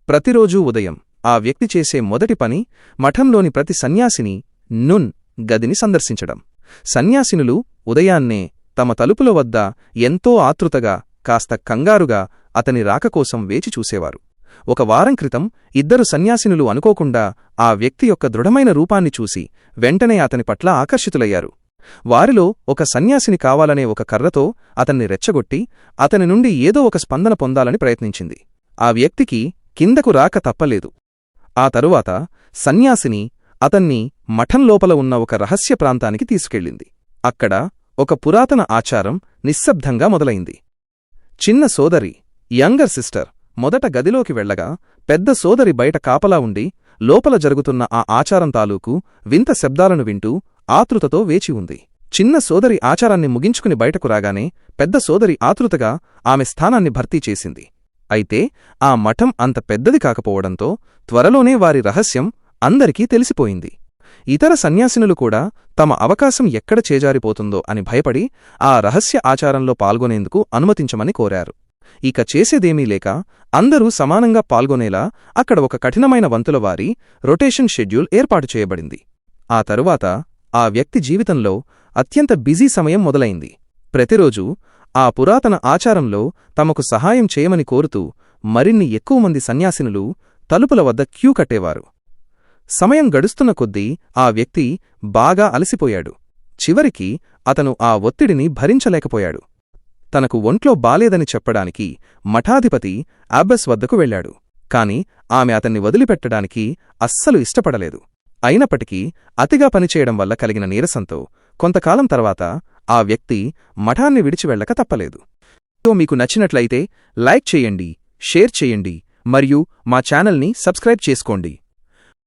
ప్రతిరోజూ ఉదయం ఆ వ్యక్తి చేసే మొదటి పని మఠంలోని ప్రతి సన్యాసిని గదిని సందర్శించడం. సన్యాసినులు ఉదయాన్నే తమ తలుపుల వద్ద ఎంతో ఆతృతగా, కాస్త కంగారుగా అతని రాకకోసం వేచి చూసేవారు. ఒక వారం క్రితం 2 సన్యాసినులు అనుకోకుండా ఆ వ్యక్తి యొక్క దృఢమైన రూపాన్ని చూసి వెంటనే అతని పట్ల ఆకర్షితులయ్యారు. వారిలో ఒక సన్యాసిని కావాలనే ఒక కర్రతో అతన్ని రెచ్చగొట్టి అతని నుండి ఏదో ఒక స్పందన పొందాలని ప్రయత్నించింది. ఆ వ్యక్తికి కిందకు రాక తప్పలేదు. ఆ తరువాత సన్యాసిని అతన్ని మఠం లోపల ఉన్న ఒక రహస్య ప్రాంతానికి తీసుకెళ్ళింది. అక్కడ ఒక పురాతన ఆచారం నిశ్శబ్దంగా మొదలైంది. చిన్న సోదరి, యంగర్ సిస్టర్ మొదట గదిలోకి వెళ్లగా, పెద్ద సోదరి బయట కాపలా ఉండి లోపల జరుగుతున్న ఆ ఆచారం తాలూకు వింత శబ్దాలను వింటూ ఆతృతతో వేచి ఉంది. చిన్న సోదరి ఆచారాన్ని ముగించుకుని బయటకు రాగానే పెద్ద సోదరి ఆతృతగా ఆమె స్థానాన్ని భర్తీ చేసింది. అయితే ఆ మఠం అంత పెద్దది కాకపోవడంతో త్వరలోనే వారి రహస్యం అందరికీ తెలిసిపోయింది. ఇతర సన్యాసినులు కూడా తమ అవకాశం ఎక్కడ చేజారిపోతుందో అని భయపడి ఆ రహస్య ఆచారంలో పాల్గొనేందుకు అనుమతించమని కోరారు. ఇక చేసేదేమీ లేక అందరూ సమానంగా పాల్గొనేలా అక్కడ ఒక కఠినమైన వంతులవారీ రొటేషన్ షెడ్యూల్ ఏర్పాటు చేయబడింది. ఆ తరువాత ఆ వ్యక్తి జీవితంలో అత్యంత బిజీ సమయం మొదలైంది. ప్రతిరోజూ ఆ పురాతన ఆచారంలో తమకు సహాయం చేయమని కోరుతూ మరిన్ని ఎక్కువ మంది సన్యాసినులు తలుపుల వద్ద క్యూ కట్టేవారు. సమయం గడుస్తున్న కొద్దీ ఆ వ్యక్తి బాగా అలసిపోయాడు. చివరికి అతను ఆ ఒత్తిడిని భరించలేకపోయాడు. తనకు ఒంట్లో బాలేదని చెప్పడానికి మఠాధిపతి అబ్బస్ వద్దకు వెళ్లాడు. కాని ఆమె అతన్ని వదిలిపెట్టడానికి అస్సలు ఇష్టపడలేదు. అయినప్పటికీ అతిగా పనిచేయడం వల్ల కలిగిన నీరసంతో కొంతకాలం తర్వాత ఆ వ్యక్తి మఠాన్ని విడిచి వెళ్ళక తప్పలేదు. మీకు నచ్చినట్లయితే లైక్ చేయండి, షేర్ చేయండి మరియు మా ఛానల్ని సబ్స్క్రైబ్ చేసుకోండి.